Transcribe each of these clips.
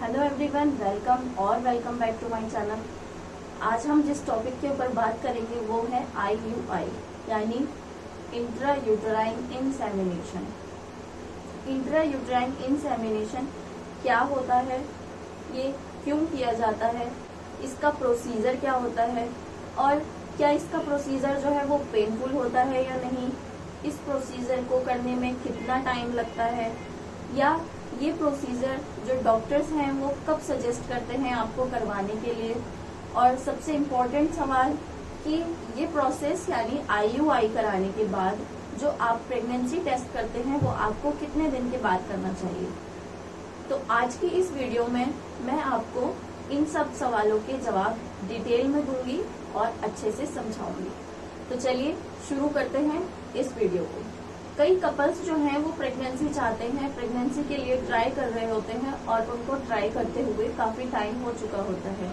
Hello everyone, welcome back to my channel. आज हम जिस टॉपिक के ऊपर बात करेंगे वो है IUI यानी intra uterine insemination. Intra uterine insemination क्या होता है, ये क्यों किया जाता है, इसका प्रोसीजर क्या होता है और क्या इसका प्रोसीजर जो है वो पेनफुल होता है या नहीं, इस प्रोसीजर को करने में कितना टाइम लगता है, या ये प्रोसीजर जो डॉक्टर्स हैं वो कब सजेस्ट करते हैं आपको करवाने के लिए, और सबसे इम्पोर्टेंट सवाल कि ये प्रोसेस यानी IUI कराने के बाद जो आप प्रेगनेंसी टेस्ट करते हैं वो आपको कितने दिन के बाद करना चाहिए। तो आज की इस वीडियो में मैं आपको इन सब सवालों के जवाब डिटेल में दूंगी और अच्छे से समझाऊंगी। तो चलिए शुरू करते हैं इस वीडियो को। कई कपल्स जो हैं वो प्रेगनेंसी चाहते हैं, प्रेगनेंसी के लिए ट्राई कर रहे होते हैं और उनको ट्राई करते हुए काफी टाइम हो चुका होता है।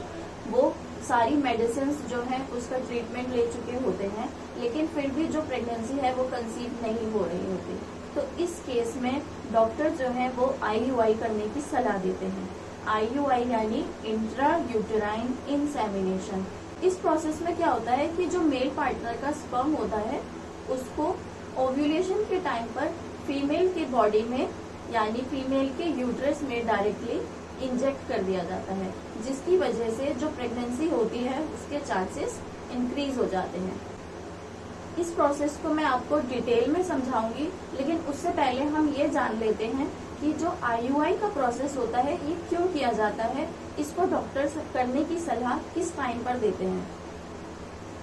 वो सारी मेडिसिन जो है उसका ट्रीटमेंट ले चुके होते हैं, लेकिन फिर भी जो प्रेगनेंसी है वो कंसीव नहीं हो रही होती। तो इस केस में डॉक्टर जो है वो IUI करने की सलाह देते हैं। IUI यानी इंट्रा यूटेराइन इंसेमिनेशन। इस प्रोसेस में क्या होता है कि जो मेल पार्टनर का स्पर्म होता है उसको ओव्यूलेशन के टाइम पर फीमेल के बॉडी में यानी फीमेल के यूट्रस में डायरेक्टली इंजेक्ट कर दिया जाता है, जिसकी वजह से जो प्रेगनेंसी होती है उसके चांसेस इंक्रीज हो जाते हैं। इस प्रोसेस को मैं आपको डिटेल में समझाऊंगी, लेकिन उससे पहले हम ये जान लेते हैं कि जो IUI का प्रोसेस होता है ये क्यों किया जाता है, इसको डॉक्टर्स करने की सलाह किस टाइम पर देते हैं।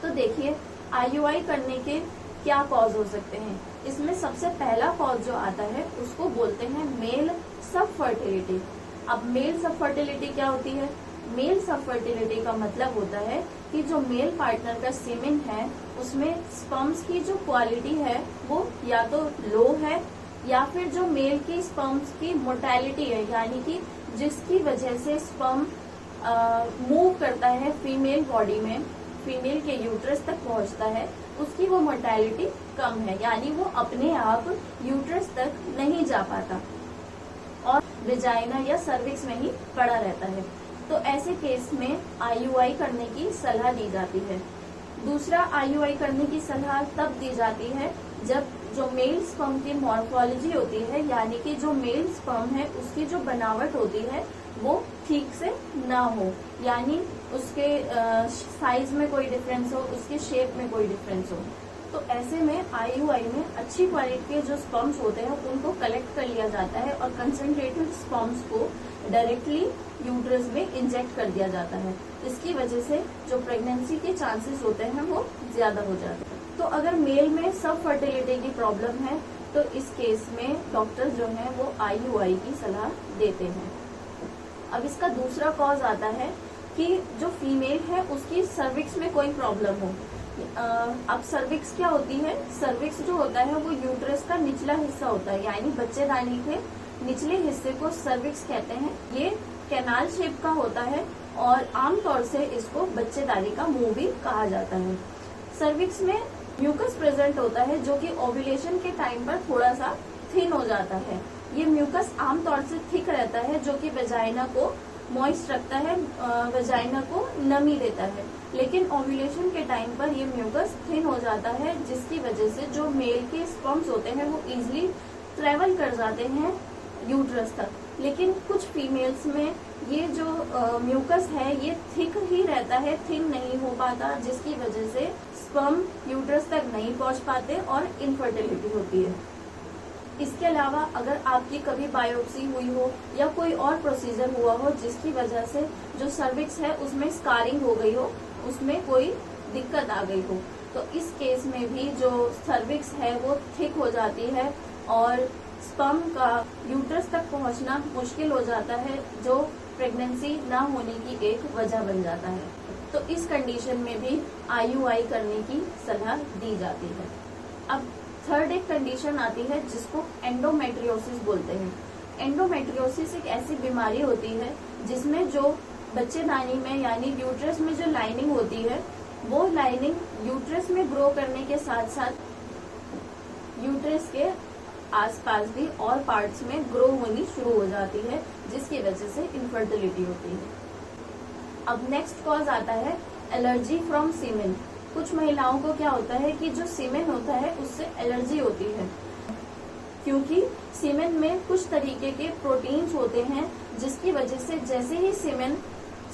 तो देखिए, IUI करने के क्या कॉज हो सकते हैं। इसमें सबसे पहला कॉज जो आता है उसको बोलते हैं मेल सब फर्टिलिटी। अब मेल सब फर्टिलिटी क्या होती है? मेल सब फर्टिलिटी का मतलब होता है कि जो मेल पार्टनर का सीमेन है उसमें स्पर्म्स की जो क्वालिटी है वो या तो लो है, या फिर जो मेल की स्पर्म्स की मोर्टेलिटी है यानी कि जिसकी वजह से स्पर्म मूव करता है फीमेल बॉडी में, फीमेल के यूट्रस तक पहुंचता है, उसकी वो मोर्टेलिटी कम है, यानी वो अपने आप यूट्रस तक नहीं जा पाता और वेजाइना या सर्विक्स में ही पड़ा रहता है। तो ऐसे केस में IUI करने की सलाह दी जाती है। दूसरा, IUI करने की सलाह तब दी जाती है जब जो मेल स्पर्म की मॉर्फोलॉजी होती है, यानी कि जो मेल स्पर्म है उसकी जो बनावट होती है वो ठीक से ना हो, यानी उसके साइज में कोई डिफरेंस हो, उसके शेप में कोई डिफरेंस हो। तो ऐसे में IUI में अच्छी क्वालिटी के जो स्पर्म्स होते हैं उनको कलेक्ट कर लिया जाता है और कंसंट्रेटेड स्पर्म्स को डायरेक्टली यूट्रस में इंजेक्ट कर दिया जाता है। इसकी वजह से जो प्रेगनेंसी के चांसेस होते हैं वो ज्यादा हो जाते हैं। तो अगर मेल में सब फर्टिलिटी की प्रॉब्लम है तो इस केस में डॉक्टर जो है वो IUI की सलाह देते हैं। अब इसका दूसरा कॉज आता है कि जो फीमेल है उसकी सर्विक्स में कोई प्रॉब्लम हो। अब सर्विक्स क्या होती है? सर्विक्स जो होता है वो यूट्रस का निचला हिस्सा होता है, यानी बच्चेदानी के निचले हिस्से को सर्विक्स कहते हैं। ये कैनाल शेप का होता है और आमतौर से इसको बच्चेदानी का मुंह भी कहा जाता है। सर्विक्स में म्यूकस प्रेजेंट होता है जो कि ओव्यूलेशन के टाइम पर थोड़ा सा थिन हो जाता है। ये म्यूकस आमतौर से थिक रहता है जो कि वेजाइना को मॉइस्ट रखता है, वेजाइना को नमी देता है, लेकिन ओव्यूलेशन के टाइम पर ये म्यूकस थिन हो जाता है, जिसकी वजह से जो मेल के स्पर्म्स होते हैं वो इजीली ट्रेवल कर जाते हैं यूट्रस तक। लेकिन कुछ फीमेल्स में ये जो म्यूकस है ये थिक ही रहता है, थिन नहीं हो पाता, जिसकी वजह से स्पर्म यूट्रस तक नहीं पहुंच पाते और इनफर्टिलिटी होती है। इसके अलावा अगर आपकी कभी बायोप्सी हुई हो या कोई और प्रोसीजर हुआ हो जिसकी वजह से जो सर्विक्स है उसमें स्कारिंग हो गई हो, उसमें कोई दिक्कत आ गई हो, तो इस केस में भी जो सर्विक्स है वो थिक हो जाती है और स्पर्म का यूट्रस तक पहुंचना मुश्किल हो जाता है, जो प्रेगनेंसी ना होने की एक वजह बन जाता है। तो इस कंडीशन में भी IUI करने की सलाह दी जाती है। अब थर्ड एक कंडीशन आती है जिसको एंडोमेट्रियोसिस बोलते हैं। एंडोमेट्रियोसिस एक ऐसी बीमारी होती है जिसमें जो बच्चेदानी में यानी यूट्रस में जो लाइनिंग होती है वो लाइनिंग यूट्रस में ग्रो करने के साथ साथ यूट्रस के आसपास भी और पार्ट्स में ग्रो होनी शुरू हो जाती है, जिसकी वजह से इनफर्टिलिटी होती है। अब नेक्स्ट कॉज आता है एलर्जी फ्रॉम सीमेन। कुछ महिलाओं को क्या होता है कि जो सीमेन होता है उससे एलर्जी होती है, क्योंकि सीमेन में कुछ तरीके के प्रोटीन्स होते हैं, जिसकी वजह से जैसे ही सीमेन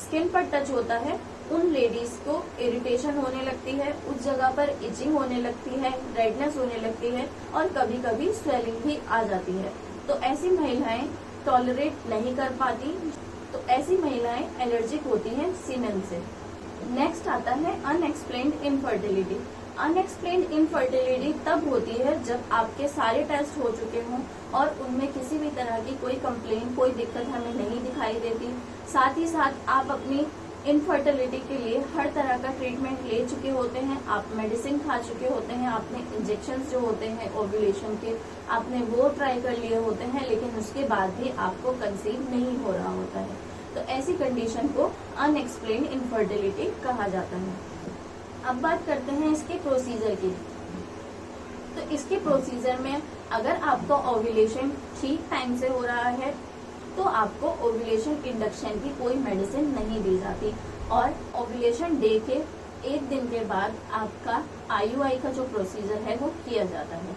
स्किन पर टच होता है उन लेडीज को इरिटेशन होने लगती है, उस जगह पर इचिंग होने लगती है, रेडनेस होने लगती है और कभी कभी स्वेलिंग भी आ जाती है। तो ऐसी महिलाएं टॉलरेट नहीं कर पाती, तो ऐसी महिलाएं एलर्जिक होती हैं सीमेन से। नेक्स्ट आता है अनएक्सप्लेन्ड इनफर्टिलिटी। अनएक्सप्लेन्ड इनफर्टिलिटी तब होती है जब आपके सारे टेस्ट हो चुके हों और उनमें किसी भी तरह की कोई कंप्लेन, कोई दिक्कत हमें नहीं दिखाई देती। साथ ही साथ आप अपनी इनफर्टिलिटी के लिए हर तरह का ट्रीटमेंट ले चुके होते हैं, आप मेडिसिन खा चुके होते हैं, आपने इंजेक्शंस जो होते हैं ओव्यूलेशन के आपने वो ट्राई कर लिए होते हैं, लेकिन उसके बाद भी आपको कंसीव नहीं हो रहा होता है। तो ऐसी कंडीशन को अनएक्सप्लेन्ड इनफर्टिलिटी कहा जाता है। अब बात करते हैं इसके प्रोसीजर की। तो इसके प्रोसीजर में अगर आपका ओव्यूलेशन ठीक टाइम से हो रहा है तो आपको ओव्यूलेशन इंडक्शन की कोई मेडिसिन नहीं दी जाती और ओव्यूलेशन डे के एक दिन के बाद आपका आईयूआई का जो प्रोसीजर है वो किया जाता है।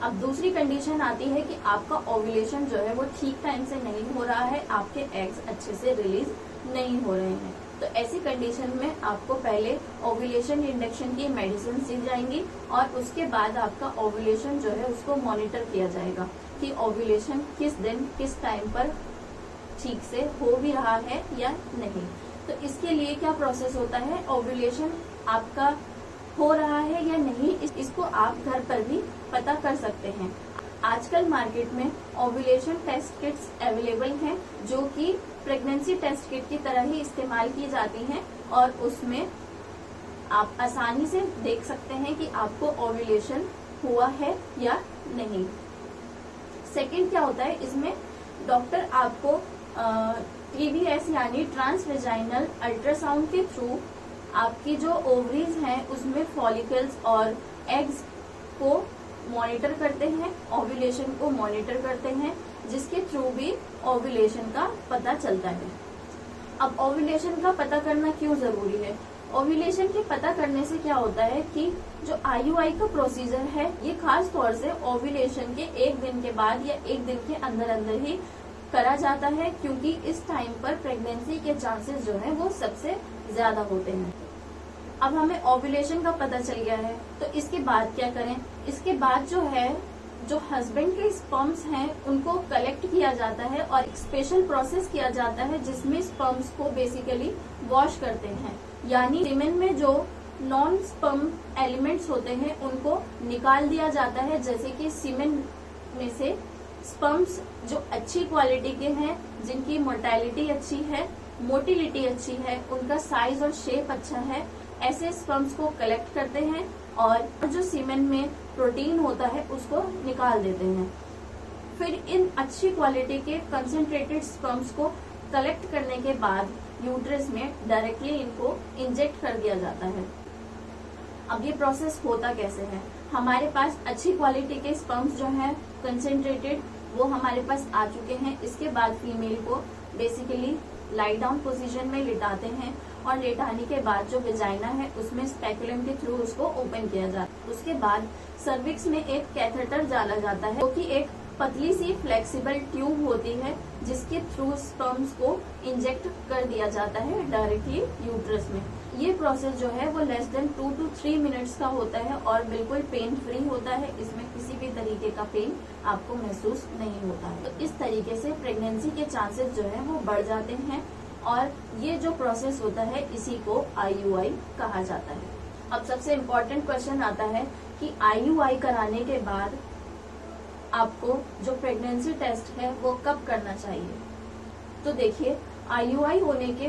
अब दूसरी कंडीशन आती है कि आपका ओव्यूलेशन जो है वो ठीक टाइम से नहीं हो रहा है, आपके एग्स अच्छे से रिलीज नहीं हो रहे हैं। तो ऐसी कंडीशन में आपको पहले ओव्यूलेशन इंडक्शन की मेडिसिन दी जाएंगी और उसके बाद आपका ओव्यूलेशन जो है उसको मॉनिटर किया जाएगा कि ओव्यूलेशन किस दिन किस टाइम पर ठीक से हो भी रहा है या नहीं। तो इसके लिए क्या प्रोसेस होता है, ओव्यूलेशन आपका हो रहा है या नहीं इसको आप घर पर भी पता कर सकते हैं। आजकल मार्केट में ओव्यूलेशन टेस्ट किट्स अवेलेबल हैं जो कि प्रेगनेंसी टेस्ट किट की तरह ही इस्तेमाल की जाती हैं और उसमें आप आसानी से देख सकते हैं कि आपको ओव्यूलेशन हुआ है या नहीं। सेकंड क्या होता है, इसमें डॉक्टर आपको TVS यानी ट्रांसवेजाइनल अल्ट्रासाउंड के थ्रू आपकी जो ओवरीज हैं उसमें फॉलिकल्स और एग्स को मॉनिटर करते हैं, ओव्यूलेशन को मॉनिटर करते हैं, जिसके थ्रू भी ओव्यूलेशन का पता चलता है। अब ओव्यूलेशन का पता करना क्यों जरूरी है? ओव्यूलेशन के पता करने से क्या होता है कि जो आईयूआई का प्रोसीजर है ये खास तौर से ओव्यूलेशन के एक दिन के बाद या एक दिन के अंदर अंदर ही करा जाता है, क्योंकि इस टाइम पर प्रेगनेंसी के चांसेस जो है वो सबसे ज्यादा होते हैं। अब हमें ओव्यूलेशन का पता चल गया है तो इसके बाद क्या करें? इसके बाद जो है जो हस्बैंड के स्पर्म्स हैं उनको कलेक्ट किया जाता है और एक स्पेशल प्रोसेस किया जाता है जिसमें स्पर्म्स को बेसिकली वॉश करते हैं, यानी सीमेन में जो नॉन स्पर्म एलिमेंट्स होते हैं उनको निकाल दिया जाता है। जैसे कि सीमेन में से स्पर्म्स जो अच्छी क्वालिटी के हैं, जिनकी मोर्टेलिटी अच्छी है, मोटिलिटी अच्छी है, उनका साइज और शेप अच्छा है, ऐसे स्पर्म्स को कलेक्ट करते हैं और जो सीमेन में प्रोटीन होता है उसको निकाल देते हैं। फिर इन अच्छी क्वालिटी के कंसंट्रेटेड स्पर्म्स को कलेक्ट करने के बाद यूट्रस में डायरेक्टली इनको इंजेक्ट कर दिया जाता है। अब ये प्रोसेस होता कैसे है? हमारे पास अच्छी क्वालिटी के स्पर्म्स जो है कंसंट्रेटेड वो हमारे पास आ चुके हैं। इसके बाद फीमेल को बेसिकली लाई डाउन पोजीशन में लिटाते हैं और लेटाने के बाद जो वेजाइना है उसमें स्पेकुलम के थ्रू उसको ओपन किया जाता है। उसके बाद सर्विक्स में एक कैथेटर डाला जाता है, जो कि एक पतली सी फ्लेक्सिबल ट्यूब होती है जिसके थ्रू स्पर्म्स को इंजेक्ट कर दिया जाता है डायरेक्टली यूट्रस में। ये प्रोसेस जो है वो लेस देन 2 to 3 मिनट्स का होता है और बिल्कुल पेन फ्री होता है। इसमें किसी भी तरीके का पेन आपको महसूस नहीं होता है। तो इस तरीके से प्रेगनेंसी के चांसेस जो है वो बढ़ जाते हैं और ये जो प्रोसेस होता है इसी को आईयूआई कहा जाता है। अब सबसे इम्पोर्टेंट क्वेश्चन आता है कि आईयूआई कराने के बाद आपको जो प्रेगनेंसी टेस्ट है वो कब करना चाहिए? तो देखिए, आईयूआई होने के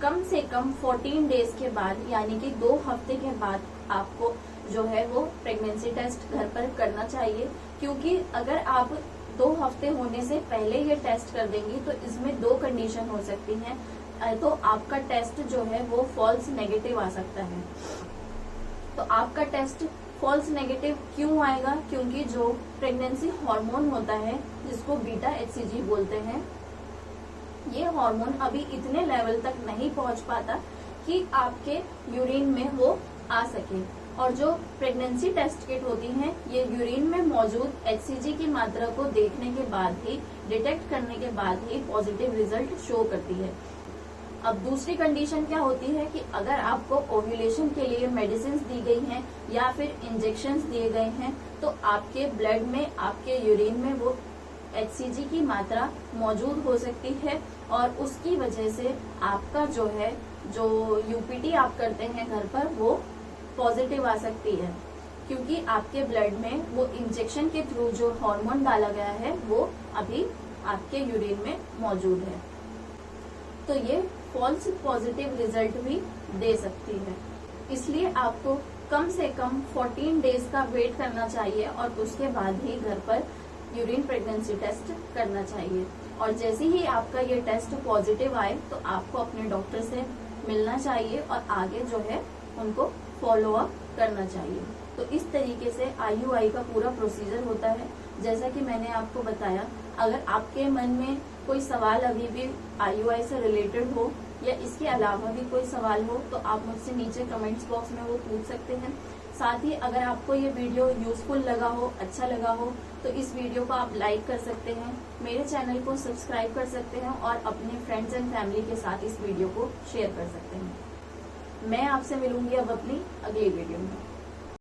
कम से कम 14 डेज के बाद यानी कि 2 हफ्ते के बाद आपको जो है वो प्रेगनेंसी टेस्ट घर पर करना चाहिए, क्योंकि अगर आप 2 हफ्ते होने से पहले ये टेस्ट कर देंगी तो इसमें 2 कंडीशन हो सकती हैं। तो आपका टेस्ट जो है वो फॉल्स नेगेटिव आ सकता है। तो आपका टेस्ट फॉल्स नेगेटिव क्यों आएगा? क्योंकि जो प्रेगनेंसी हार्मोन होता है जिसको बीटा HCG बोलते हैं, ये हार्मोन अभी इतने लेवल तक नहीं पहुंच पाता कि आपके यूरिन में वो आ सके। और जो प्रेगनेंसी टेस्ट किट होती हैं, ये यूरिन में मौजूद HCG की मात्रा को देखने के बाद ही, डिटेक्ट करने के बाद ही पॉजिटिव रिजल्ट शो करती है। अब दूसरी कंडीशन क्या होती है कि अगर आपको ओव्यूलेशन के लिए मेडिसिन दी गई हैं या फिर इंजेक्शंस दिए गए हैं, तो आपके ब्लड में, आपके यूरिन में वो HCG की मात्रा मौजूद हो सकती है और उसकी वजह से आपका जो है, जो UPT आप करते हैं घर पर, वो पॉजिटिव आ सकती है, क्योंकि आपके ब्लड में वो इंजेक्शन के थ्रू जो हार्मोन डाला गया है वो अभी आपके यूरिन में मौजूद है। तो ये फॉल्स पॉजिटिव रिजल्ट भी दे सकती है। इसलिए आपको कम से कम 14 डेज का वेट करना चाहिए और उसके बाद ही घर पर यूरिन प्रेगनेंसी टेस्ट करना चाहिए। और जैसे ही आपका ये टेस्ट पॉजिटिव आए तो आपको अपने डॉक्टर से मिलना चाहिए और आगे जो है उनको फॉलो अप करना चाहिए। तो इस तरीके से IUI का पूरा प्रोसीजर होता है। जैसा कि मैंने आपको बताया, अगर आपके मन में कोई सवाल अभी भी IUI से रिलेटेड हो या इसके अलावा भी कोई सवाल हो तो आप मुझसे नीचे कमेंट्स बॉक्स में वो पूछ सकते हैं। साथ ही अगर आपको ये वीडियो यूजफुल लगा हो, अच्छा लगा हो, तो इस वीडियो को आप लाइक कर सकते हैं, मेरे चैनल को सब्सक्राइब कर सकते हैं और अपने फ्रेंड्स एंड फैमिली के साथ इस वीडियो को शेयर कर सकते हैं। मैं आपसे मिलूंगी अब अपनी अगली वीडियो में।